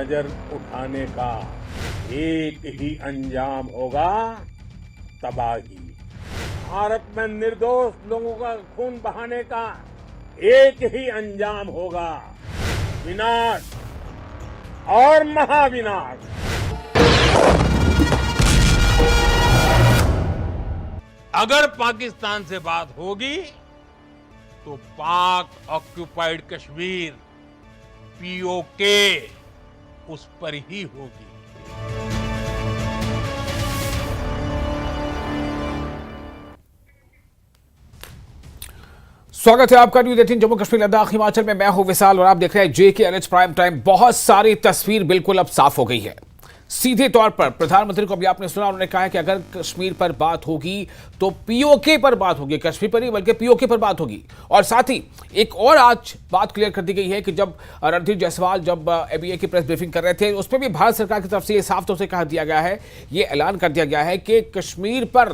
नजर उठाने का एक ही अंजाम होगा, तबाही। भारत में निर्दोष लोगों का खून बहाने का एक ही अंजाम होगा, विनाश और महाविनाश। अगर पाकिस्तान से बात होगी तो पाक ऑक्युपाइड कश्मीर पीओके उस पर ही होगी। स्वागत है आपका न्यूज़ 18 जम्मू कश्मीर लद्दाख हिमाचल में। मैं हूं विशाल और आप देख रहे हैं JKLH प्राइम टाइम। बहुत सारी तस्वीर बिल्कुल अब साफ हो गई है। सीधे तौर पर प्रधानमंत्री को अभी आपने सुना, उन्होंने कहा है कि अगर कश्मीर पर बात होगी तो पीओके पर बात होगी, कश्मीर पर नहीं बल्कि पीओके पर बात होगी। और साथ ही एक और आज बात क्लियर कर दी गई है कि जब रणधीर जायसवाल जब एबीए की प्रेस ब्रीफिंग कर रहे थे, उसमें भी भारत सरकार की तरफ से ये साफ तौर से कहा दिया गया है, ये ऐलान कर दिया गया है कि कश्मीर पर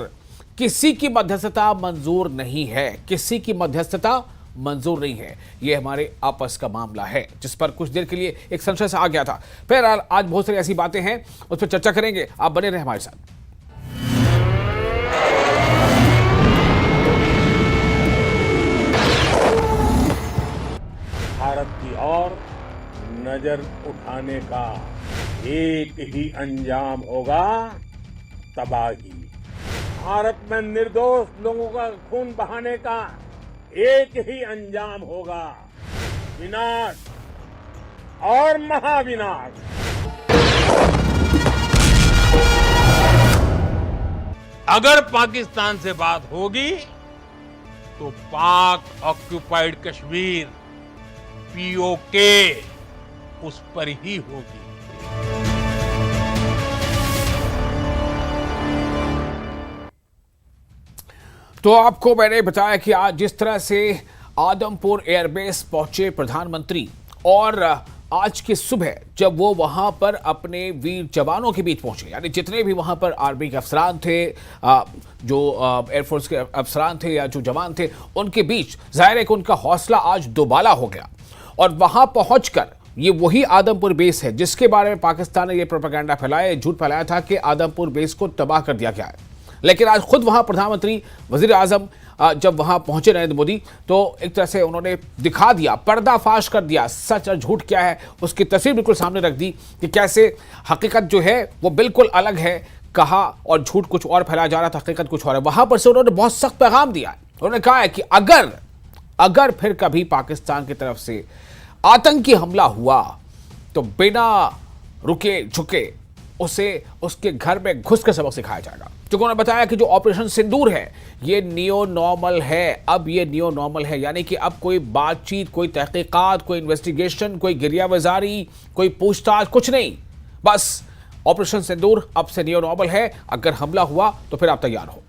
किसी की मध्यस्थता मंजूर नहीं है, किसी की मध्यस्थता मंजूर नहीं है। यह हमारे आपस का मामला है, जिस पर कुछ देर के लिए एक संशय सा आ गया था। फिर आज बहुत सारी ऐसी बातें हैं, उस पर चर्चा करेंगे। आप बने रहे हमारे साथ। भारत की ओर नजर उठाने का एक ही अंजाम होगा, तबाही। भारत में निर्दोष लोगों का खून बहाने का एक ही अंजाम होगा, विनाश और महाविनाश। अगर पाकिस्तान से बात होगी तो पाक ऑक्युपाइड कश्मीर पीओके उस पर ही होगी। तो आपको मैंने बताया कि आज जिस तरह से आदमपुर एयरबेस पहुंचे प्रधानमंत्री, और आज की सुबह जब वो वहां पर अपने वीर जवानों के बीच पहुंचे, यानी जितने भी वहां पर आर्मी के अफसरान थे, जो एयरफोर्स के अफसरान थे या जो जवान थे, उनके बीच जाहिर है कि उनका हौसला आज दोबाला हो गया। और वहां पहुंचकर ये वही आदमपुर बेस है जिसके बारे में पाकिस्तान ने ये प्रोपेगेंडा फैलाया, झूठ फैलाया था कि आदमपुर बेस को तबाह कर दिया गया है। लेकिन आज खुद वहां प्रधानमंत्री, वजीर आजम जब वहां पहुंचे नरेंद्र मोदी, तो एक तरह से उन्होंने दिखा दिया, पर्दाफाश कर दिया, सच और झूठ क्या है उसकी तस्वीर बिल्कुल सामने रख दी कि कैसे हकीकत जो है वो बिल्कुल अलग है। कहा और झूठ कुछ और फैलाया जा रहा था, हकीकत कुछ और है। वहां पर से उन्होंने बहुत सख्त पैगाम दिया। उन्होंने कहा है कि अगर फिर कभी पाकिस्तान की तरफ से आतंकी हमला हुआ तो बिना रुके झुके उसे उसके घर में घुस कर सबक सिखाया जाएगा। क्योंकि उन्होंने बताया कि जो ऑपरेशन सिंदूर है ये नियो नॉर्मल है। अब ये नियो नॉर्मल है, यानी कि अब कोई बातचीत, कोई तहकीकात, कोई इन्वेस्टिगेशन, कोई गिरियावजारी, कोई पूछताछ, कुछ नहीं। बस ऑपरेशन सिंदूर अब से नियो नॉर्मल है। अगर हमला हुआ तो फिर आप तैयार हो।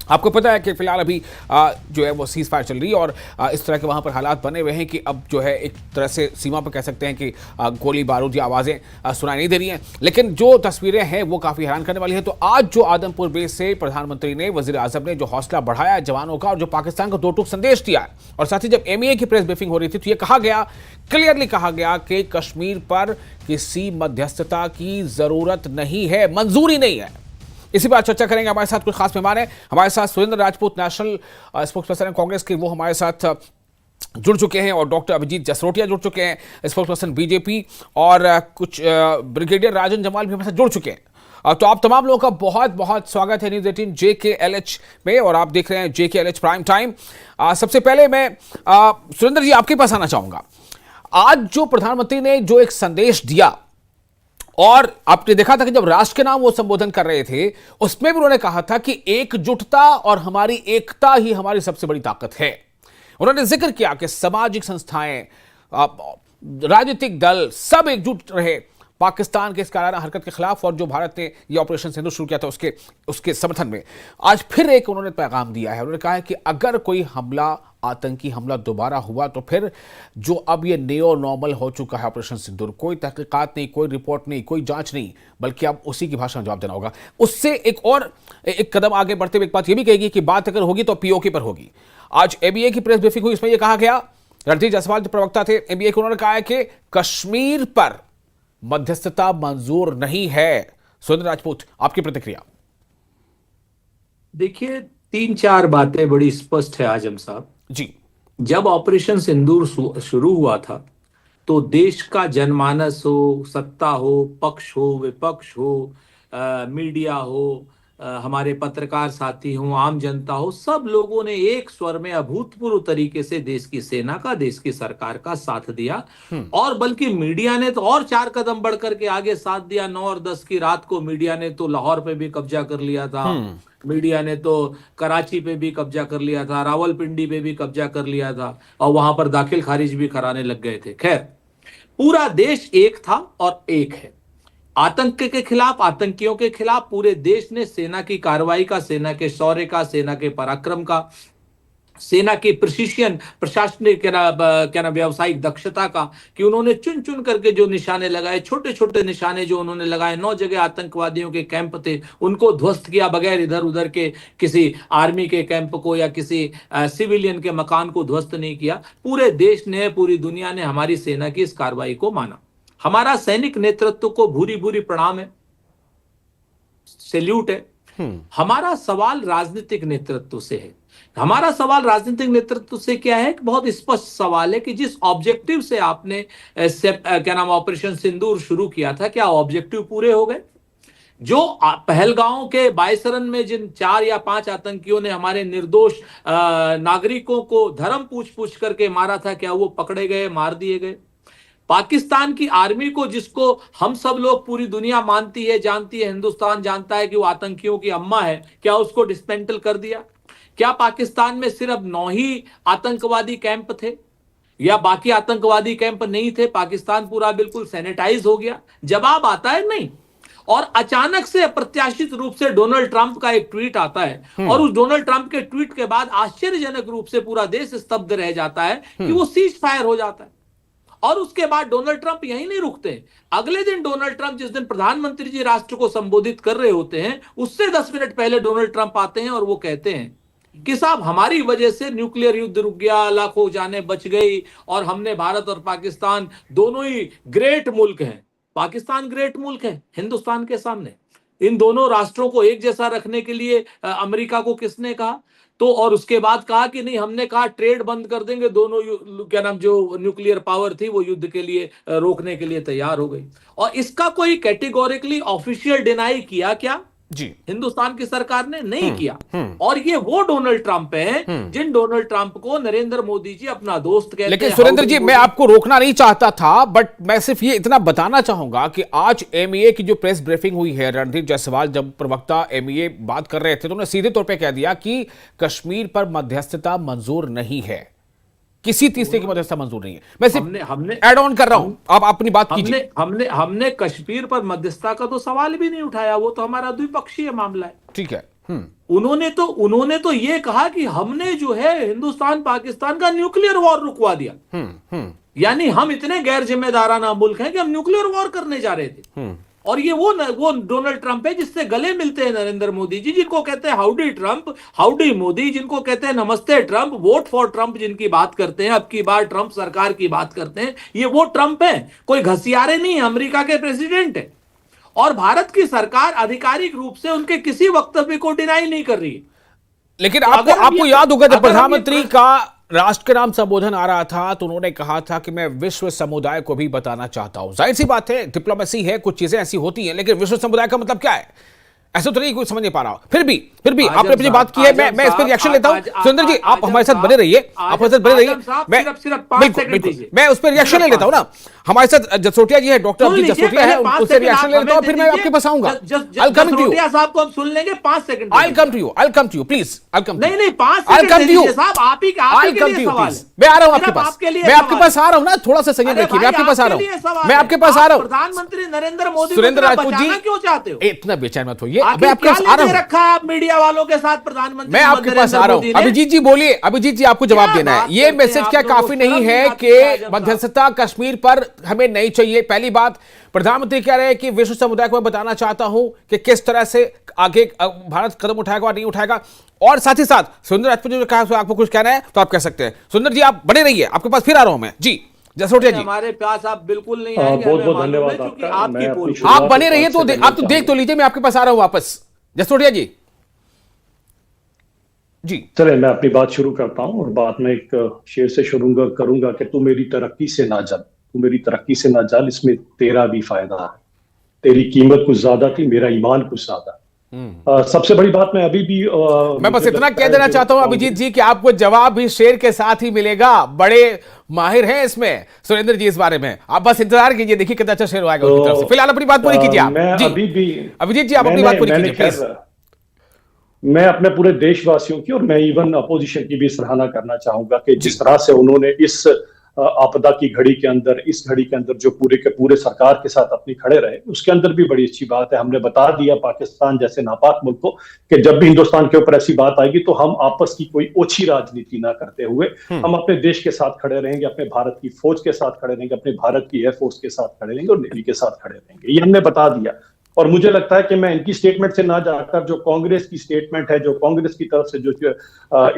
आपको पता है कि फिलहाल अभी जो है वो सीज फायर चल रही है और इस तरह के वहाँ पर हालात बने हुए हैं कि अब जो है एक तरह से सीमा पर कह सकते हैं कि गोली बारूद या आवाज़ें सुनाई नहीं दे रही हैं। लेकिन जो तस्वीरें हैं वो काफ़ी हैरान करने वाली हैं। तो आज जो आदमपुर बेस से प्रधानमंत्री ने, वजीर आजम ने जो हौसला बढ़ाया जवानों का और जो पाकिस्तान को दो टूक संदेश दिया, और साथ ही जब MEA की प्रेस ब्रीफिंग हो रही थी तो ये कहा गया, क्लियरली कहा गया कि कश्मीर पर किसी मध्यस्थता की ज़रूरत नहीं है, मंजूरी नहीं है। इसी बात चर्चा करेंगे। हमारे साथ कुछ खास मेहमान हैं। हमारे साथ सुरेंद्र राजपूत, नेशनल स्पोक्सपर्सन कांग्रेस के, वो हमारे साथ जुड़ चुके हैं, और डॉक्टर अभिजीत जसरोटिया जुड़ चुके हैं, स्पोक्सपर्सन BJP, और कुछ ब्रिगेडियर राजन जमाल भी हमारे साथ जुड़ चुके हैं। तो आप तमाम लोगों का बहुत बहुत स्वागत है न्यूज़ 18 JKLH में, और आप देख रहे हैं JKLH प्राइम टाइम। सबसे पहले मैं सुरेंद्र जी आपके पास आना चाहूँगा। आज जो प्रधानमंत्री ने जो एक संदेश दिया, और आपने देखा था कि जब राष्ट्र के नाम वो संबोधन कर रहे थे उसमें भी उन्होंने कहा था कि एकजुटता और हमारी एकता ही हमारी सबसे बड़ी ताकत है। उन्होंने जिक्र किया कि सामाजिक संस्थाएं, राजनीतिक दल सब एकजुट रहे पाकिस्तान के इस काराना हरकत के खिलाफ, और जो भारत ने ये ऑपरेशन सिंदूर शुरू किया था उसके समर्थन में। आज फिर एक उन्होंने पैगाम दिया है। उन्होंने कहा है कि अगर कोई हमला, आतंकी हमला दोबारा हुआ तो फिर जो अब ये नियो नॉर्मल हो चुका है ऑपरेशन सिंदूर, कोई तहकीकात नहीं, कोई रिपोर्ट नहीं, कोई जांच नहीं, बल्कि अब उसी की भाषा में जवाब देना होगा। उससे एक कदम आगे बढ़ते हुए एक बात ये भी कहेगी कि बात अगर होगी तो पीओके पर होगी। आज एबीए की प्रेस ब्रीफिंग हुई, इसमें यह कहा गया, रणधीर जायसवाल जो प्रवक्ता थे एबीए के, उन्होंने कहा है कि कश्मीर पर मध्यस्थता मंजूर नहीं है। सुरेंद्र राजपूत, आपकी प्रतिक्रिया। देखिए, तीन चार बातें बड़ी स्पष्ट है आजम साहब। जी। जब ऑपरेशन सिंदूर शुरू हुआ था तो देश का जनमानस हो, सत्ता हो, पक्ष हो, विपक्ष हो, मीडिया हो, हमारे पत्रकार साथी हो, आम जनता हो, सब लोगों ने एक स्वर में अभूतपूर्व तरीके से देश की सेना का, देश की सरकार का साथ दिया। और बल्कि मीडिया ने तो और 4 कदम बढ़ करके आगे साथ दिया। 9 और 10 की रात को मीडिया ने तो लाहौर पे भी कब्जा कर लिया था, मीडिया ने तो कराची पे भी कब्जा कर लिया था, रावलपिंडी पे भी कब्जा कर लिया था, और वहां पर दाखिल खारिज भी कराने लग गए थे। खैर, पूरा देश एक था और एक है। आतंक के खिलाफ, आतंकियों के खिलाफ पूरे देश ने सेना की कार्रवाई का, सेना के शौर्य का, सेना के पराक्रम का, सेना की प्रिसिशन, प्रशासनिक क्या ना व्यावसायिक दक्षता का, कि उन्होंने चुन चुन करके जो निशाने लगाए, छोटे छोटे निशाने जो उन्होंने लगाए, 9 जगह आतंकवादियों के कैंप थे, उनको ध्वस्त किया बगैर इधर उधर के किसी आर्मी के कैंप को या किसी सिविलियन के मकान को ध्वस्त नहीं किया। पूरे देश ने, पूरी दुनिया ने हमारी सेना की इस कार्रवाई को माना। हमारा सैनिक नेतृत्व को भूरी भूरी प्रणाम है, सैल्यूट है। हमारा सवाल राजनीतिक नेतृत्व से है। हमारा सवाल राजनीतिक नेतृत्व से क्या है? बहुत स्पष्ट सवाल है कि जिस ऑब्जेक्टिव से आपने क्या नाम ऑपरेशन सिंदूर शुरू किया था, क्या ऑब्जेक्टिव पूरे हो गए? जो पहलगांव के बायसरन में जिन 4 या 5 आतंकियों ने हमारे निर्दोष नागरिकों को धर्म पूछ पूछ करके मारा था, क्या वो पकड़े गए, मार दिए गए? पाकिस्तान की आर्मी को, जिसको हम सब लोग, पूरी दुनिया मानती है, जानती है, हिंदुस्तान जानता है कि वो आतंकियों की अम्मा है, क्या उसको डिस्मेंटल कर दिया? क्या पाकिस्तान में सिर्फ 9 ही आतंकवादी कैंप थे या बाकी आतंकवादी कैंप नहीं थे? पाकिस्तान पूरा बिल्कुल सैनिटाइज हो गया? जवाब आता है नहीं। और अचानक से अप्रत्याशित रूप से डोनाल्ड ट्रंप का एक ट्वीट आता है, और उस डोनाल्ड ट्रंप के ट्वीट के बाद आश्चर्यजनक रूप से पूरा देश स्तब्ध रह जाता है कि वो सीज फायर हो जाता है। और उसके बाद डोनाल्ड ट्रंप यहीं नहीं रुकते। अगले दिन डोनाल्ड ट्रंप, जिस दिन प्रधानमंत्री जी राष्ट्र को संबोधित कर रहे होते हैं, उससे 10 मिनट पहले डोनाल्ड ट्रंप आते हैं और वो कहते हैं कि साहब, हमारी वजह से न्यूक्लियर युद्ध रुक गया, लाखों जानें बच गई, और हमने, भारत और पाकिस्तान दोनों ही ग्रेट मुल्क हैं। पाकिस्तान ग्रेट मुल्क है हिंदुस्तान के सामने। इन दोनों राष्ट्रों को एक जैसा रखने के लिए अमेरिका को किसने कहा? तो और उसके बाद कहा कि नहीं, हमने कहा ट्रेड बंद कर देंगे। दोनों क्या नाम जो न्यूक्लियर पावर थी वो युद्ध के लिए रोकने के लिए तैयार हो गई। और इसका कोई कैटेगोरिकली ऑफिशियल डिनाई किया क्या जी हिंदुस्तान की सरकार ने? नहीं किया। और ये वो डोनाल्ड ट्रंप हैं जिन डोनाल्ड ट्रंप को नरेंद्र मोदी जी अपना दोस्त कहते हैं। लेकिन सुरेंद्र जी, मैं आपको रोकना नहीं चाहता था, बट मैं सिर्फ ये इतना बताना चाहूंगा कि आज एमईए की जो प्रेस ब्रीफिंग हुई है, रणदीप जायसवाल जब प्रवक्ता एमईए बात कर रहे थे, तो उन्होंने सीधे तौर पे कह दिया कि कश्मीर पर मध्यस्थता मंजूर नहीं है, किसी तीसरे की मध्यस्थता मंजूर नहीं है। मैं सिर्फ हमने ऐड ऑन कर रहा हूं, आप अपनी बात कीजिए। हमने कश्मीर पर मध्यस्थता का तो सवाल भी नहीं उठाया, वो तो हमारा द्विपक्षीय मामला है। ठीक है। उन्होंने तो ये कहा कि हमने जो है हिंदुस्तान पाकिस्तान का न्यूक्लियर वॉर रुकवा दिया। यानी हम इतने गैर जिम्मेदाराना मुल्क हैं कि हम न्यूक्लियर वॉर करने जा रहे थे। और ये वो डोनाल्ड ट्रंप है जिससे गले मिलते हैं नरेंद्र मोदी जी, जिनको कहते हैं हाउडी ट्रंप, हाउडी मोदी, जिनको कहते हैं नमस्ते ट्रंप, वोट फॉर ट्रंप जिनकी बात करते हैं, अब की बार ट्रंप सरकार की बात करते हैं। ये वो ट्रंप है, कोई घसियारे नहीं है, अमेरिका के प्रेसिडेंट है। और भारत की सरकार आधिकारिक रूप से उनके किसी वक्तव्य को डिनाई नहीं कर रही है। लेकिन आपको याद होगा जब प्रधानमंत्री का राष्ट्र के नाम संबोधन आ रहा था, तो उन्होंने कहा था कि मैं विश्व समुदाय को भी बताना चाहता हूं। जाहिर सी बात है, डिप्लोमेसी है, कुछ चीजें ऐसी होती हैं, लेकिन विश्व समुदाय का मतलब क्या है? ऐसा तो नहीं, कोई समझ नहीं पा रहा। फिर भी आपने अपनी बात की है, मैं इस पर रिएक्शन लेता हूं। सुरेंद्र जी, आप हमारे साथ बने रहिए, आप हमारे साथ बने रहिए। मैं उस पर रिएक्शन ले लेता हूं ना। हमारे साथ जसरोटिया जी है, डॉक्टर अभिजीत जसरोटिया है, उनसे रिएक्शन ले लेता हूं, फिर मैं आपके पास आऊंगा। I'll come to you. साहब को हम सुन लेंगे 5 second. I'll come to you, please. I'll come to you. नहीं 5 सेकंड साहब, आप ही के लिए सवाल है। मैं आ रहा हूं आपके पास, मैं आपके पास आ रहा हूं ना, थोड़ा सा संयम रखिए। मैं आपके पास आ रहा हूं, मैं आपके पास आ रहा हूं। प्रधानमंत्री नरेंद्र मोदी सुरेंद्र राजपूत जी, क्यों चाहते हो? इतना बेचैन मत होइए, मैं आपके पास आ रहा हूं। रखा है आप मीडिया वालों के साथ प्रधानमंत्री, मैं आपके पास आ रहा हूं। अभिजीत जी बोलिए, अभिजीत जी आपको जवाब देना है। ये मैसेज क्या काफी नहीं है कि मध्यस्थता कश्मीर पर हमें नहीं चाहिए? पहली बात, प्रधानमंत्री कह रहे हैं कि विश्व समुदाय को मैं बताना चाहता हूं कि किस तरह से आगे भारत कदम उठाएगा और नहीं उठाएगा। और साथ ही साथ सुरेंद्र राजपूत जी ने कहा आपको कुछ कहना है तो आप कह सकते हैं। सुरेंद्र जी, आप बने रहिए, आपके पास फिर आ रहा हूं मैं जी। जसरोटिया जी, हमारे पास आप बिल्कुल नहीं आएंगे, बहुत हमें बहुत मालूम है, धन्यवाद क्योंकि आपका। आपकी मैं अपनी पोल शुरुआत आप बने रहिए एक तो बात से आप तो करना देख तो चाहूंगा। लीजिए, मैं आपके पास आ रहा हूं वापस। जसरोटिया जी जी। चले, मैं अपनी बात शुरू करता हूं और बात में एक शेर से शुरू करूंगा कि तू मेरी तरक्की से ना जल, तू मेरी तरक्की से ना जल, इसमें तेरा भी फायदा है। तेरी कीमत कुछ ज्यादा थी, मेरा ईमान कुछ ज्यादा। सबसे बड़ी बात मैं अभी भी मैं बस मुझे इतना लगता कह है देना जो चाहता हूं अभिजीत कांग्रेस जी कि आपको जवाब भी शेर के साथ ही मिलेगा। बड़े माहिर हैं इसमें सुरेंद्र जी इस बारे में, आप बस इंतजार कीजिए, देखिए कितना अच्छा शेर आएगा उनकी तरफ से। तो फिलहाल अपनी बात पूरी कीजिए आप मैं जी। अभी भी अभिजीत जी आप अपनी मैंने बात पूरी मैंने कीजिए प्लीज। खैर मैं अपने पूरे देशवासियों की और मैं इवन अपोजिशन की भी सराहना करना चाहूंगा कि जी जिस तरह से उन्होंने इस आपदा की घड़ी के अंदर, इस घड़ी के अंदर जो पूरे के पूरे सरकार के साथ अपनी खड़े रहे, उसके अंदर भी बड़ी अच्छी बात है। हमने बता दिया पाकिस्तान जैसे नापाक मुल्क को कि जब भी हिंदुस्तान के ऊपर ऐसी बात आएगी तो हम आपस की कोई ओछी राजनीति ना करते हुए हम अपने देश के साथ खड़े रहेंगे, अपने भारत की फौज के साथ खड़े रहेंगे, अपने भारत की एयरफोर्स के साथ खड़े रहेंगे और नेवी के साथ खड़े रहेंगे। ये हमने बता दिया। और मुझे लगता है कि मैं इनकी स्टेटमेंट से ना जाकर जो कांग्रेस की स्टेटमेंट है, जो कांग्रेस की तरफ से जो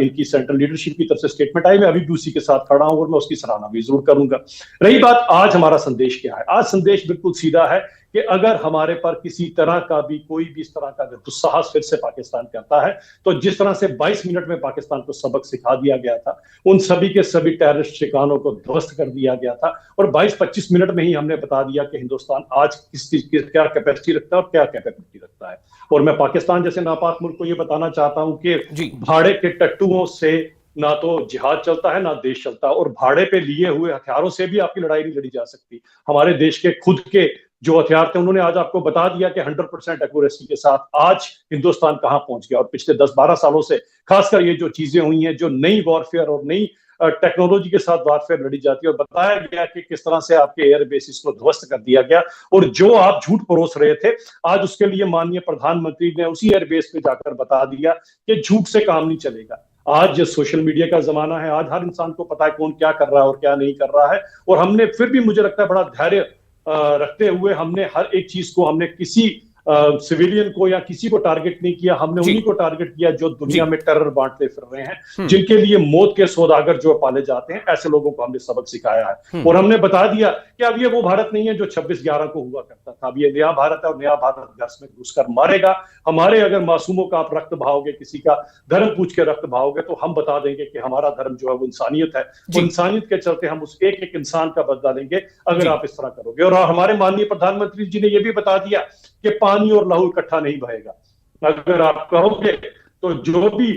इनकी सेंट्रल लीडरशिप की तरफ से स्टेटमेंट आई, मैं अभी भी उसी के साथ खड़ा हूं और मैं उसकी सराहना भी जरूर करूंगा। रही बात आज हमारा संदेश क्या है, आज संदेश बिल्कुल सीधा है कि अगर हमारे पर किसी तरह का भी कोई भी इस तरह का दुस्साहस फिर से पाकिस्तान करता है, तो जिस तरह से 22 मिनट में पाकिस्तान को सबक सिखा दिया गया था, उन सभी के सभी टेररिस्ट ठिकानों को ध्वस्त कर दिया गया था और 22-25 मिनट में ही हमने बता दिया कि हिंदुस्तान आज किस चीज की क्या कैपेसिटी रखता है और क्या कैपेबिलिटी रखता है। और मैं पाकिस्तान जैसे नापाक मुल्क को यह बताना चाहता हूं कि भाड़े के टट्टुओं से ना तो जिहाद चलता है ना देश चलता है, और भाड़े पे लिए हुए हथियारों से भी आपकी लड़ाई नहीं लड़ी जा सकती। हमारे देश के खुद के जो हथियार थे उन्होंने आज आपको बता दिया कि 100% एक्यूरेसी के साथ आज हिंदुस्तान कहां पहुंच गया। और पिछले 10-12 सालों से खासकर ये जो चीजें हुई हैं, जो नई वॉरफेयर और नई टेक्नोलॉजी के साथ वॉरफेयर लड़ी जाती है, और बताया गया कि किस तरह से आपके एयर बेसिस को ध्वस्त कर दिया गया और जो आप झूठ परोस रहे थे, आज उसके लिए माननीय प्रधानमंत्री ने उसी एयर बेस पे जाकर बता दिया कि झूठ से काम नहीं चलेगा। आज सोशल मीडिया का जमाना है, आज हर इंसान को पता है कौन क्या कर रहा है और क्या नहीं कर रहा है। और हमने फिर भी मुझे लगता है बड़ा धैर्य रखते हुए हमने हर एक चीज को, हमने किसी सिविलियन को या किसी को टारगेट नहीं किया, हमने उन्हीं को टारगेट किया जो दुनिया में टेरर बांटते फिर रहे हैं, जिनके लिए मौत के सौदागर जो पाले जाते हैं, ऐसे लोगों को हमने सबक सिखाया है। और हमने बता दिया कि अब ये वो भारत नहीं है जो 26/11 को हुआ करता था, अब ये नया भारत है और नया भारत घर में घुसकर मारेगा। हमारे अगर मासूमों का आप रक्त बहाओगे, किसी का धर्म पूछ के रक्त बहाओगे, तो हम बता देंगे कि हमारा धर्म जो है वो इंसानियत है। वो इंसानियत के चलते हम उस एक एक इंसान का बदला लेंगे अगर आप इस तरह करोगे। और हमारे माननीय प्रधानमंत्री जी ने यह भी बता दिया कि पानी और लहू इकट्ठा नहीं बहेगा। अगर आप कहोगे तो जो भी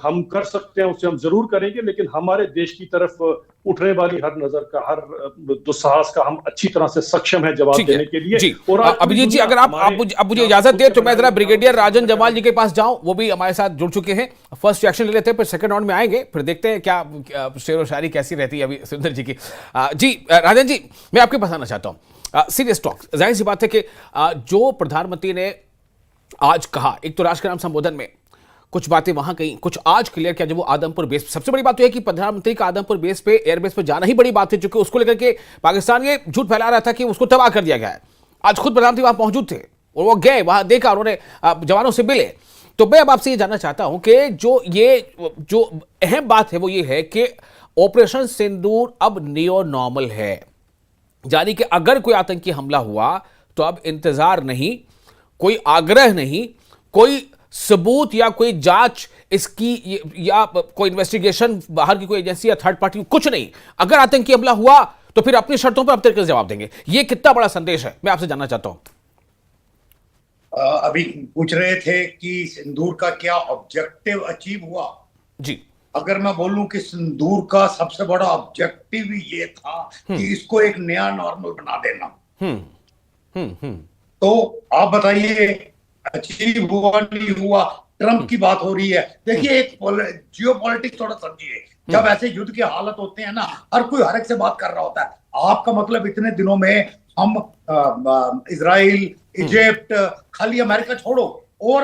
हम कर सकते हैं उसे हम जरूर करेंगे, लेकिन हमारे देश की तरफ उठने वाली हर नजर का, हर दुस्साहस का हम अच्छी तरह से सक्षम है जवाब देने के लिए। और अभिजीत जी अगर आप मुझे इजाजत दे तो मैं जरा ब्रिगेडियर राजन जमाल जी के पास जाऊं, वो भी हमारे साथ जुड़ चुके हैं। फर्स्ट रिएक्शन ले लेते हैं, फिर सेकंड राउंड में आएंगे, फिर देखते हैं क्या शेर व शायरी कैसी रहती है अभी सुंदर जी की। जी राजन जी, मैं आपके पास आना चाहता हूं। सीरियस टॉक, जाहिर सी बात है कि जो प्रधानमंत्री ने आज कहा, एक तो राष्ट्र के नाम संबोधन में कुछ बातें वहां कहीं, कुछ आज क्लियर किया जब वो आदमपुर बेस, सबसे बड़ी बात तो है कि प्रधानमंत्री का आदमपुर बेस पे, एयरबेस पे जाना ही बड़ी बात है, क्योंकि उसको लेकर के पाकिस्तान ये झूठ फैला रहा था कि उसको तबाह कर दिया गया है। आज खुद प्रधानमंत्री वहां मौजूद थे और वो गए, वहां देखा, उन्होंने जवानों से मिले। तो मैं अब आपसे ये जानना चाहता हूं कि जो अहम बात है वो ये है कि ऑपरेशन सिंदूर अब नियो नॉर्मल है, यानी कि अगर कोई आतंकी हमला हुआ तो अब इंतजार नहीं, कोई आग्रह नहीं, कोई सबूत या कोई जांच इसकी या कोई इन्वेस्टिगेशन बाहर की कोई एजेंसी या थर्ड पार्टी, कुछ नहीं। अगर आतंकी हमला हुआ तो फिर अपनी शर्तों पर अब तरीके से जवाब देंगे। ये कितना बड़ा संदेश है, मैं आपसे जानना चाहता हूं। अभी पूछ रहे थे कि सिंदूर का क्या ऑब्जेक्टिव अचीव हुआ। जी, अगर मैं बोलूं कि सिंदूर का सबसे बड़ा ऑब्जेक्टिव ये था कि इसको एक नया नॉर्मल बना देना। तो आप बताइए अचीव हुआ नहीं हुआ? ट्रंप की बात हो रही है, देखिए एक जियोपॉलिटिक्स थोड़ा समझिए। जब ऐसे युद्ध के हालत होते हैं ना, हर कोई हर एक से बात कर रहा होता है। आपका मतलब इतने दिनों में हम इजराइल, इजिप्ट, खाली अमेरिका छोड़ो और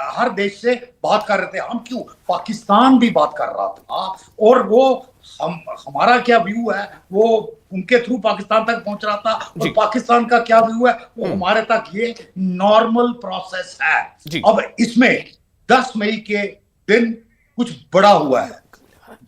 हर देश से बात कर रहे थे। हम क्यों, पाकिस्तान भी बात कर रहा था, और वो हमारा क्या व्यू है वो उनके थ्रू पाकिस्तान तक पहुंच रहा था, और पाकिस्तान का क्या व्यू है वो हमारे तक। ये नॉर्मल प्रोसेस है। अब इसमें 10 मई के दिन कुछ बड़ा हुआ है।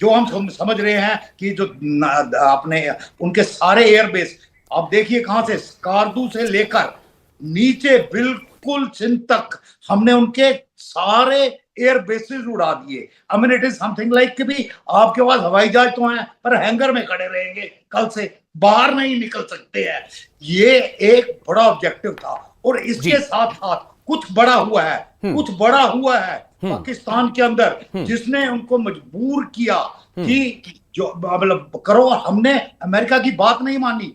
जो हम समझ रहे हैं कि जो अपने उनके सारे एयरबेस, आप देखिए कहां से, स्कार्दू से लेकर नीचे बिल्कुल सिंध तक हमने उनके सारे एयर बेसिस उड़ा दिए। I mean it is something like कि भी आपके पास हवाई जहाज तो हैं पर हैंगर में खड़े रहेंगे, कल से बाहर नहीं निकल सकते हैं। ये एक बड़ा ऑब्जेक्टिव था और इसके साथ साथ कुछ बड़ा हुआ है, कुछ बड़ा हुआ है पाकिस्तान के अंदर, जिसने उनको मजबूर किया कि जो मतलब करो। हमने अमेरिका की बात नहीं मानी,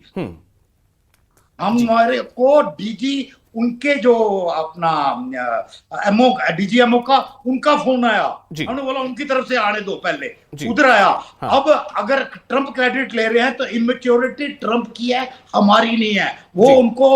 हमारे को डीजी उनके जो अपना एमओ डीजी एमओ का उनका फोन आया, हमने बोला उनकी तरफ से आने दो, पहले उधर आया। हाँ। अब अगर ट्रंप क्रेडिट ले रहे हैं तो इमेच्योरिटी ट्रंप की है, हमारी नहीं है। वो उनको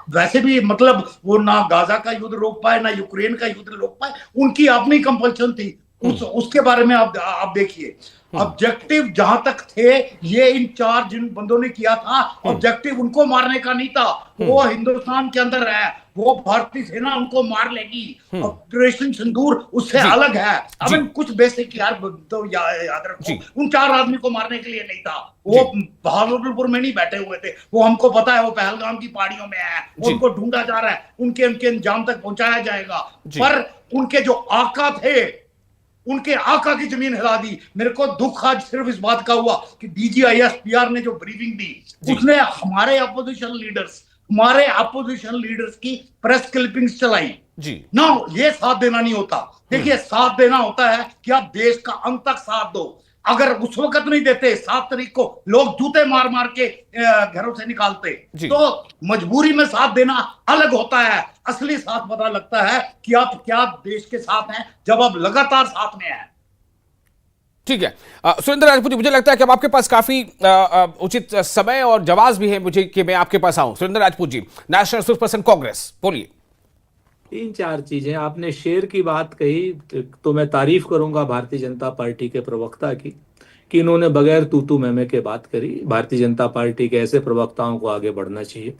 वैसे भी मतलब वो ना गाजा का युद्ध रोक पाए ना यूक्रेन का युद्ध रोक पाए, उनकी अपनी कंपल्शन थी। उसके बारे में आप देखिए ऑब्जेक्टिव जहां तक थे, ये इन 4 जिन बंदों ने किया था, ऑब्जेक्टिव उनको मारने का नहीं था। वो हिंदुस्तान के अंदर है, वो भारतीय सेना उनको मार लेगी। ऑपरेशन सिंदूर उससे अलग है। अब कुछ बेसिक यार तो याद रखो, उन 4 आदमी को मारने के लिए नहीं था। वो भागलपुर में नहीं बैठे हुए थे, वो हमको पता है वो पहलगाम की पहाड़ियों में है, उनको ढूंढा जा रहा है, उनके अंजाम तक पहुंचाया जाएगा। पर उनके जो आका थे, उनके आका की जमीन हिला दी। मेरे को दुख आज सिर्फ इस बात का हुआ कि DGISPR ने जो ब्रीफिंग दी, उसने हमारे अपोजिशन लीडर्स की प्रेस क्लिपिंग्स चलाई ना। ये साथ देना नहीं होता। देखिए साथ देना होता है कि आप देश का अंत तक साथ दो। अगर उस वक्त नहीं देते, 7 तारीख को लोग जूते मार मार के घरों से निकालते, तो मजबूरी में साथ देना अलग होता है। असली साथ पता लगता है कि आप क्या देश के साथ हैं जब आप लगातार साथ में हैं। ठीक है सुरेंद्र राजपूत जी, मुझे लगता है कि अब आपके पास काफी उचित समय और जवाब भी है मुझे कि मैं आपके पास आऊं। सुरेंद्र राजपूत जी, नेशनल स्पोक्सपर्सन कांग्रेस, बोलिए। 3-4 चीजें आपने शेर की बात कही तो मैं तारीफ करूंगा भारतीय जनता पार्टी के प्रवक्ता की कि इन्होंने बगैर तू मैं के बात करी। भारतीय जनता पार्टी के ऐसे प्रवक्ताओं को आगे बढ़ना चाहिए।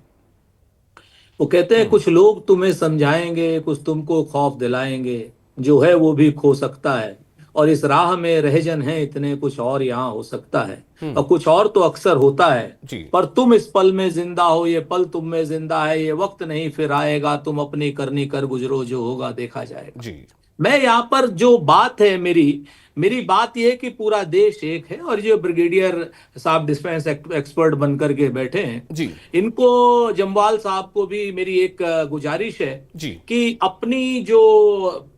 वो कहते हैं कुछ लोग तुम्हें समझाएंगे, कुछ तुमको खौफ दिलाएंगे, जो है वो भी खो सकता है, और इस राह में रहजन है इतने, कुछ और यहाँ हो सकता है, और कुछ और तो अक्सर होता है, पर तुम इस पल में जिंदा हो, ये पल तुम में जिंदा है, ये वक्त नहीं फिर आएगा, तुम अपनी करनी कर गुजरो, जो होगा देखा जाएगा। मैं यहाँ पर जो बात है मेरी बात यह है कि पूरा देश एक है, और जो ब्रिगेडियर साहब डिफेंस एक्सपर्ट बनकर के बैठे हैं इनको, जम्वाल साहब को भी मेरी एक गुजारिश है कि अपनी जो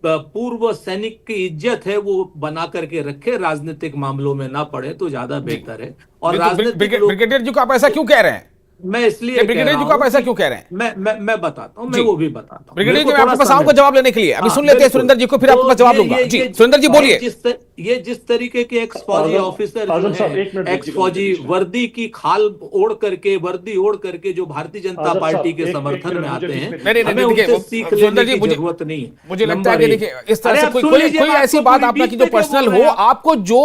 पूर्व सैनिक की इज्जत है वो बना करके रखे, राजनीतिक मामलों में ना पड़े तो ज्यादा बेहतर है। और ब्रिगेडियर जी को आप ऐसा क्यों कह रहे हैं? मैं इसलिए ब्रिगेडियर जी को आप ऐसा क्यों कह रहे हैं? मैं बताता हूँ, मैं वो भी बताता हूँ। ब्रिगेडियर जी, मैं आपके पास आऊंगा जवाब लेने के लिए, अभी सुन लेते हैं सुरेंद्र जी को, फिर आपके पास जवाब लूंगा। जी सुरेंद्र जी बोलिए। ये जिस तरीके के एक्स फौजी ऑफिसर जो हैं, एक्स फौजी वर्दी की खाल ओढ़ करके जो भारतीय जनता पार्टी के समर्थन में आते हैं, हमें उनसे सीख लेने की जरूरत नहीं है। मुझे लगता है कि देखिए इस तरह से कोई ऐसी बात आपका की जो पर्सनल हो, आपको जो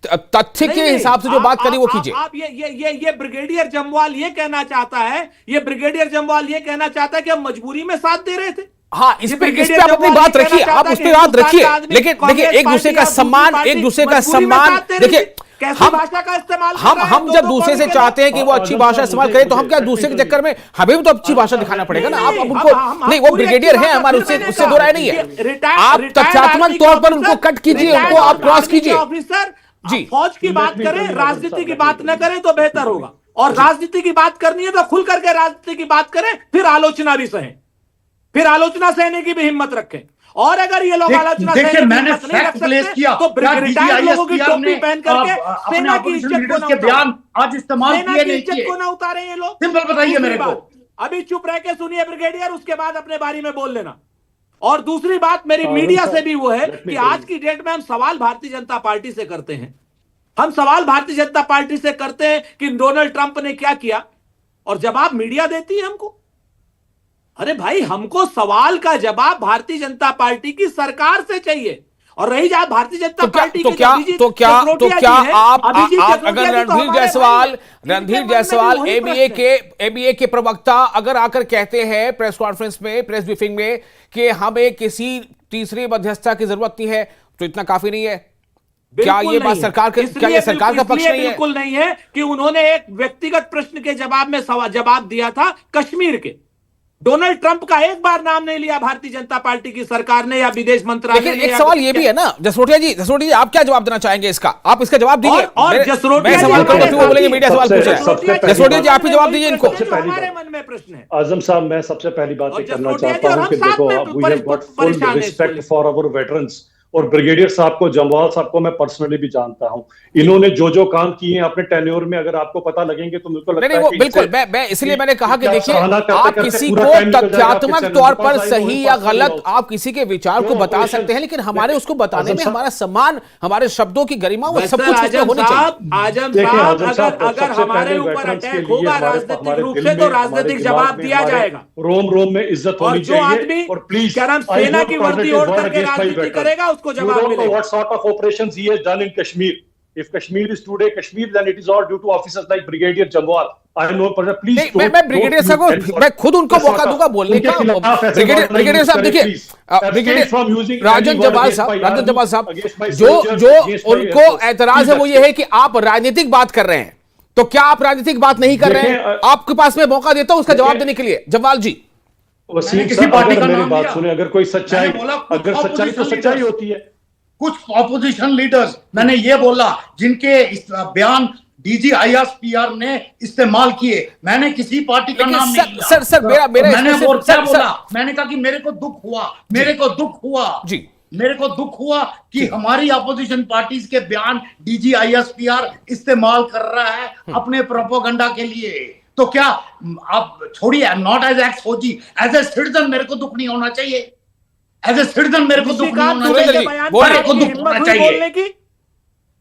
तथ्य के हिसाब से जो बात करी वो कीजिए। आप ये ब्रिगेडियर जम्वाल ये कहना चाहता है, ये ब्रिगेडियर जम्वाल ये कहना चाहता है कि हम मजबूरी में साथ दे रहे थे। हाँ, इस पे आप अपनी बात रखिए, आप उस पर बात रखिए, लेकिन देखिए एक दूसरे का सम्मान देखिए, भाषा का इस्तेमाल हम जब दूसरे से चाहते हैं कि वो अच्छी भाषा इस्तेमाल करें, तो हम क्या दूसरे के चक्कर में हमें भी तो अच्छी भाषा दिखाना पड़ेगा ना। आप उनको नहीं, वो ब्रिगेडियर है हमारे, उससे दो राय नहीं है। आप तथ्यात्मक तौर पर उनको कट कीजिए, उनको आप क्रॉस कीजिए। ऑफिसर जी फौज की बात करें, राजनीति की बात न करें तो बेहतर होगा, और राजनीति की बात करनी है तो खुल करके राजनीति की बात करें, फिर आलोचना भी सहें, फिर आलोचना सहने की भी हिम्मत रखें। और अगर ये लोग आलोचना सहने की हिम्मत नहीं रख सकते तो रिटायर्ड लोगों की टोपी पहन करके सेना की इज्जत को बयान आज इस्तेमाल किए नहीं, इज्जत को ना उतारें ये लोग। सिंपल बताइए मेरे को। अभी चुप रह के सुनिए ब्रिगेडियर, उसके बाद अपने बारे में बोल लेना। और दूसरी बात मेरी मीडिया से भी वो है कि आज की डेट में हम सवाल भारतीय जनता पार्टी से करते हैं, हम सवाल भारतीय जनता पार्टी से करते हैं कि डोनाल्ड ट्रंप ने क्या किया, और जवाब मीडिया देती है हमको। अरे भाई, हमको सवाल का जवाब भारतीय जनता पार्टी की सरकार से चाहिए। और रही जाए भारतीय जनता पार्टी तो क्या आप अगर रणधीर जायसवाल एबीए के प्रवक्ता अगर आकर कहते हैं प्रेस कॉन्फ्रेंस में, प्रेस ब्रीफिंग में कि हमें किसी तीसरे मध्यस्थता की जरूरत नहीं है, तो इतना काफी नहीं है? क्या बिल्कुल ये बात नहीं है। सरकार का, क्या इसलिए ये सरकार का पक्ष इसलिए नहीं है? बिल्कुल नहीं है कि उन्होंने एक व्यक्तिगत प्रश्न के जवाब में जवाब दिया था कश्मीर के। डोनाल्ड ट्रंप का एक बार नाम नहीं लिया भारतीय जनता पार्टी की सरकार ने या विदेश मंत्रालय ने। लेकिन एक सवाल ये भी है ना जसरोटिया जी, आप क्या जवाब देना चाहेंगे इसका? आप इसका जवाब दीजिए। और जसरोटिया मैं सवाल जी करूंगा, फिर वो बोलेंगे सबसे- मीडिया सवाल पूछ रहा है। सबसे जसरोटिया जी, आप ही जवाब दीजिए इनको। हमारे मन में प्रश्न है। आजम साहब, मैं सबसे पहली बात और ये करना जसरोटिया जी चाहता और हूं हम कि साथ देखो, में वी हैव गॉट फुल परेशान हैं रिस्पेक्ट इसको फॉर आवर वेटरन्स, और ब्रिगेडियर साहब को, जम्वाल साहब को मैं पर्सनली भी जानता हूं। इन्होंने जो जो काम किए हैं अपने टेन्योर में, अगर आपको पता लगेंगे तो मुझको लगता नहीं, है वो कि बिल्कुल, मैं इसलिए मैंने कहा कि देखिए, सराहना करते आप करते किसी पूरा को टाइम निकल जाएगा आपके तथ्यात्मक चैनल तौर के पर पास, सही या गलत आप किसी के विचार को बता सकते हैं, लेकिन हमारे उसको बताने में हमारा सम्मान, हमारे शब्दों की गरिमा, वो सब कुछ उसमें होनी चाहिए। आजम साहब, अगर हमारे ऊपर अटैक होगा राजनीतिक रूप से तो राजनीतिक जवाब दिया जाएगा। रोम रोम में इज्जत और होनी जो चाहिए। आदमी और प्लीज, क्या नाम सेना की वर्दी ओढ़ करके राजनीति करेगा उसको जवाब मिलेगा। What sort of operations he has done in Kashmir? If Kashmir is today Kashmir, then it is all due to officers like Brigadier Jamwal. I know, but please नहीं, मैं ब्रिगेडियर साहब को, मैं खुद उनको मौका दूंगा बोलने का। ब्रिगेडियर साहब देखिए, ब्रिगेडियर राजन जवाल साहब, जो उनको एतराज है वो ये है कि आप राजनीतिक बात कर रहे हैं, तो क्या आप राजनीतिक बात नहीं कर रहे हैं? आपके पास में मौका देता हूं उसका जवाब देने के लिए। जवाल जी, वसीम साहब, अगर मेरी बात सुने, अगर कोई सच्चाई, अगर सच्चाई तो सच्चाई होती है। कुछ ऑपोजिशन लीडर्स मैंने ये बोला जिनके इस बयान डीजी आईएसपीआर ने इस्तेमाल किए, मैंने किसी पार्टी का नाम नहीं लिया। सर मेरा मैंने और क्या बोला, मैंने कहा कि मेरे को दुख हुआ, मेरे को दुख हुआ जी, मेरे को दुख हुआ कि हमारी अपोजिशन पार्टीज के बयान डीजी आईएसपीआर इस्तेमाल कर रहा है अपने प्रोपोगंडा के लिए। तो क्या आप छोड़िए, नॉट एज एक्स फौजी, एज ए सिटीजन मेरे को दुख नहीं होना चाहिए? एज ए सिटीजन मेरे को दुख नहीं होना चाहिए? मेरे को दुख होना चाहिए।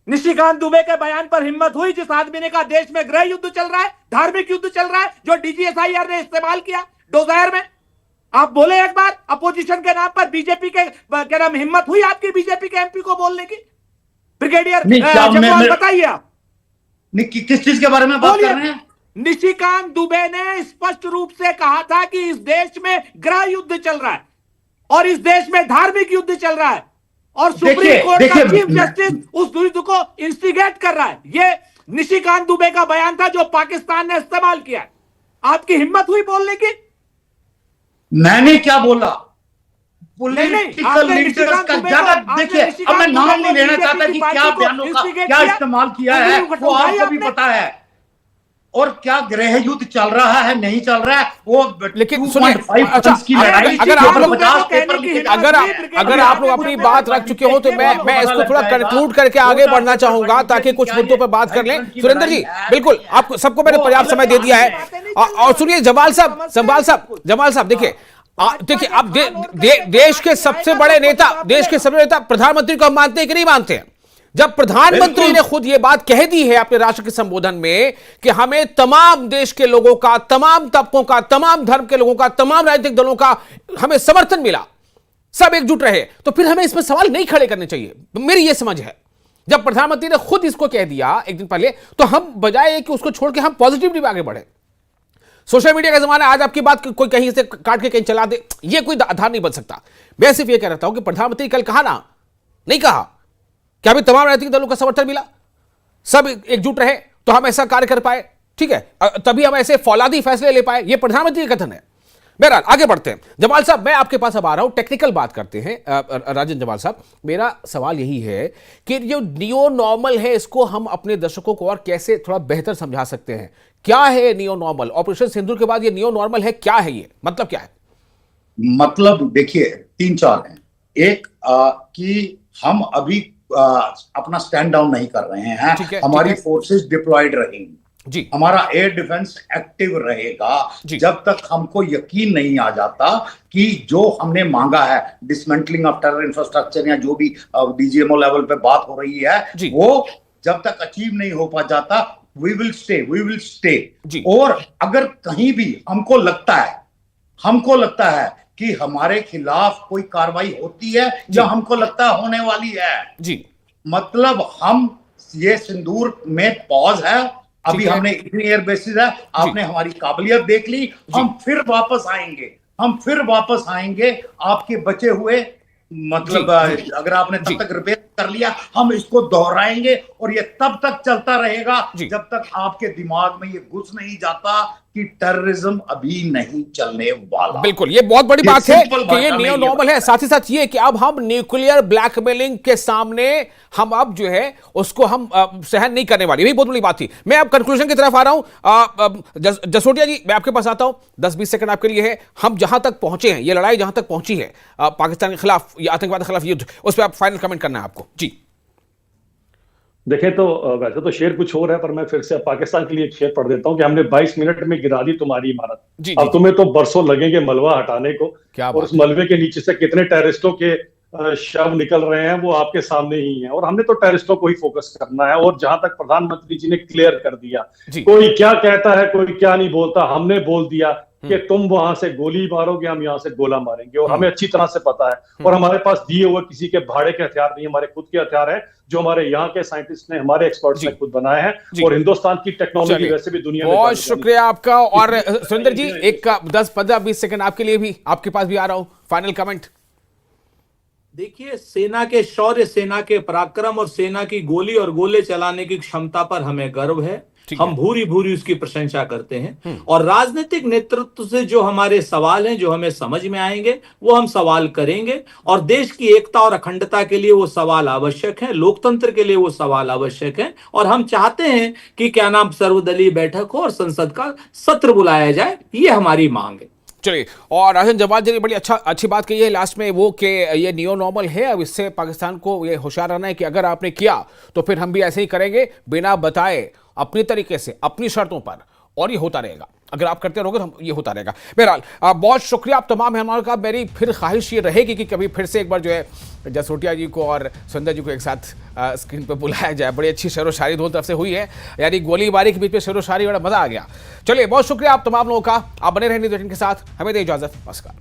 निशिकांत दुबे के बयान पर हिम्मत हुई जिस आदमी ने कहा देश में गृह युद्ध चल रहा है, धार्मिक युद्ध चल रहा है, जो डीजीएसआईआर ने इस्तेमाल किया डोजायर में। आप बोले एक बार अपोजिशन के नाम पर बीजेपी के क्या नाम, हिम्मत हुई आपकी बीजेपी के एमपी को बोलने की? ब्रिगेडियर जम्वाल बताइए आप किस चीज के बारे में बात कर रहे हैं? निशिकांत दुबे ने स्पष्ट रूप से कहा था कि इस देश में गृह युद्ध चल रहा है और इस देश में धार्मिक युद्ध चल रहा है और सुप्रीम कोर्ट का चीफ जस्टिस उस युद्ध को इंस्टिगेट कर रहा है। ये निशिकांत दुबे का बयान था जो पाकिस्तान ने इस्तेमाल किया है। आपकी हिम्मत हुई बोलने की? मैंने क्या बोला? पॉलिटिकल लीडर्स का ज्यादा देखिए, अब मैं नाम नहीं लेना चाहता कि क्या बयानों का क्या इस्तेमाल किया है, वो आपको भी पता है। और क्या गृह युद्ध चल रहा है नहीं चल रहा है वो, लेकिन सुनिए, अच्छा, अगर आप लोग अपनी बात रख चुके हो तो मैं इसको थोड़ा कंक्लूड करके आगे बढ़ना चाहूंगा ताकि कुछ मुद्दों पर बात कर लें। सुरेंद्र जी, बिल्कुल, आपको सबको मैंने पर्याप्त समय दे दिया है। और सुनिए जमाल साहब, देखिए अब देश के सबसे बड़े नेता प्रधानमंत्री को हम मानते हैं कि नहीं मानते हैं? जब प्रधानमंत्री ने खुद यह बात कह दी है अपने राष्ट्र के संबोधन में कि हमें तमाम देश के लोगों का, तमाम तबकों का, तमाम धर्म के लोगों का, तमाम राजनीतिक दलों का हमें समर्थन मिला, सब एकजुट रहे, तो फिर हमें इसमें सवाल नहीं खड़े करने चाहिए, मेरी यह समझ है। जब प्रधानमंत्री ने खुद इसको कह दिया एक दिन पहले, तो हम बजाय कि उसको छोड़ के हम पॉजिटिवली आगे बढ़े। सोशल मीडिया का जमाना, आज आपकी बात कोई कहीं से काट के कहीं चला दे, यह कोई आधार नहीं बन सकता। मैं सिर्फ यह कह रहा हूं कि प्रधानमंत्री कल कहा ना, नहीं कहा क्या अभी तमाम राजनीतिक दलों का समर्थन मिला, सब एकजुट रहे तो हम ऐसा कार्य कर पाए, ठीक है, तभी हम ऐसे फौलादी फैसले ले पाए, यह प्रधानमंत्री का कथन है। बहरहाल आगे बढ़ते हैं। जमाल साहब, मैं आपके पास अब आ रहा हूं, टेक्निकल बात करते हैं। राजन जमाल साहब, मेरा सवाल यही है कि जो नियो नॉर्मल है इसको हम अपने दर्शकों को और कैसे थोड़ा बेहतर समझा सकते हैं? क्या है नियो नॉर्मल? ऑपरेशन सिंदूर के बाद ये नियो नॉर्मल है, क्या है ये, मतलब क्या है? मतलब देखिए 3-4 हैं। एक कि हम अभी अपना स्टैंड डाउन नहीं कर रहे हैं, हमारी फोर्सेस डिप्लॉयड रहेंगी जी, हमारा एयर डिफेंस एक्टिव रहेगा जब तक हमको यकीन नहीं आ जाता कि जो हमने मांगा है डिसमेंटलिंग ऑफ टेरर इंफ्रास्ट्रक्चर या जो भी डीजीएमओ लेवल पे बात हो रही है वो जब तक अचीव नहीं हो पा जाता, वी विल स्टे। और अगर कहीं भी हमको लगता है कि हमारे खिलाफ कोई कार्रवाई होती है या हमको लगता है होने वाली है जी, मतलब हम ये सिंदूर में पॉज है, अभी हमने इतनी एयर बेसिस है, आपने हमारी काबिलियत देख ली, हम फिर वापस आएंगे आपके बचे हुए, मतलब अगर आपने तब तक रिपेयर कर लिया, हम इसको दोहराएंगे और ये तब तक चलता रहेगा जी। जब तक आपके दिमाग में ये घुस नहीं जाता कि टेररिज्म अभी नहीं चलने वाला। बिल्कुल, ये बहुत बड़ी ये बात है सिंपल कि ये भाषा में नियो ये नॉर्मल है। साथ ही साथ ये कि अब हम न्यूक्लियर ब्लैकमेलिंग के सामने हम अब जो है उसको हम सहन नहीं करने वाले। यही बहुत बड़ी बात थी। मैं अब कंक्लूजन की तरफ आ रहा हूं। जसोटिया जी, मैं आपके पास आता हूं, 10-20 सेकंड आपके लिए है। हम जहां तक पहुंचे हैं, ये लड़ाई जहां तक पहुंची है पाकिस्तान के खिलाफ, या आतंकवाद के खिलाफ युद्ध, उस पर आप फाइनल कमेंट करना है आपको जी। देखें तो वैसे तो शेर कुछ और है, पर मैं फिर से पाकिस्तान के लिए एक शेर पढ़ देता हूं कि हमने 22 मिनट में गिरा दी तुम्हारी इमारत। जी, अब जी। तुम्हें तो बरसों लगेंगे मलबा हटाने को, क्या और बात उस मलबे के नीचे से कितने टेररिस्टों के शव निकल रहे हैं वो आपके सामने ही हैं। और हमने तो टेररिस्टों को ही फोकस करना है। और जहां तक प्रधानमंत्री जी ने क्लियर कर दिया, जी। कोई क्या कहता है कोई क्या नहीं बोलता, हमने बोल दिया कि तुम वहां से गोली मारोगे, हम यहाँ से गोला मारेंगे। और हमें अच्छी तरह से पता है, और हमारे पास दिए हुए किसी के भाड़े के हथियार नहीं, हमारे खुद के हथियार हैं जो हमारे यहाँ के साइंटिस्ट ने, हमारे एक्सपर्ट्स ने खुद बनाए हैं। और हिंदुस्तान की टेक्नोलॉजी वैसे भी दुनिया में बहुत शुक्रिया आपका। और सुरेंद्र जी, एक 10-15-20 सेकंड आपके लिए भी, आपके पास भी आ रहा हूं, फाइनल कमेंट। देखिए, सेना के शौर्य, सेना के पराक्रम और सेना की गोली और गोले चलाने की क्षमता पर हमें गर्व है। हम भूरी भूरी उसकी प्रशंसा करते हैं। और राजनीतिक नेतृत्व से जो हमारे सवाल हैं, जो हमें समझ में आएंगे, वो हम सवाल करेंगे। और देश की एकता और अखंडता के लिए वो सवाल आवश्यक है, लोकतंत्र के लिए वो सवाल आवश्यक है। और हम चाहते हैं कि क्या नाम, सर्वदलीय बैठक हो और संसद का सत्र बुलाया जाए, ये हमारी मांग है। चलिए, और राजन जवाद जी ने बड़ी अच्छी बात कही है लास्ट में, वो कि ये नियो नॉर्मल है। अब इससे पाकिस्तान को ये होशियार रहना है कि अगर आपने किया तो फिर हम भी ऐसे ही करेंगे, बिना बताए, अपनी तरीके से, अपनी शर्तों पर, और ये होता रहेगा। अगर आप करते रहोगे तो हम, ये होता रहेगा। बहरहाल बहुत शुक्रिया आप तमाम मेहमानों का। मेरी फिर ख्वाहिश ये रहेगी कि कभी फिर से एक बार जो है जसोटिया जी को और सुंदर जी को एक साथ स्क्रीन पर बुलाया जाए। बड़ी अच्छी शेरो शायरी दोनों तरफ से हुई है, यानी गोलीबारी के बीच में शेरो शायरी, बड़ा मजा आ गया। चलिए, बहुत शुक्रिया आप तमाम लोगों का। आप बने रहने के साथ, हमें दे इजाजत, नमस्कार।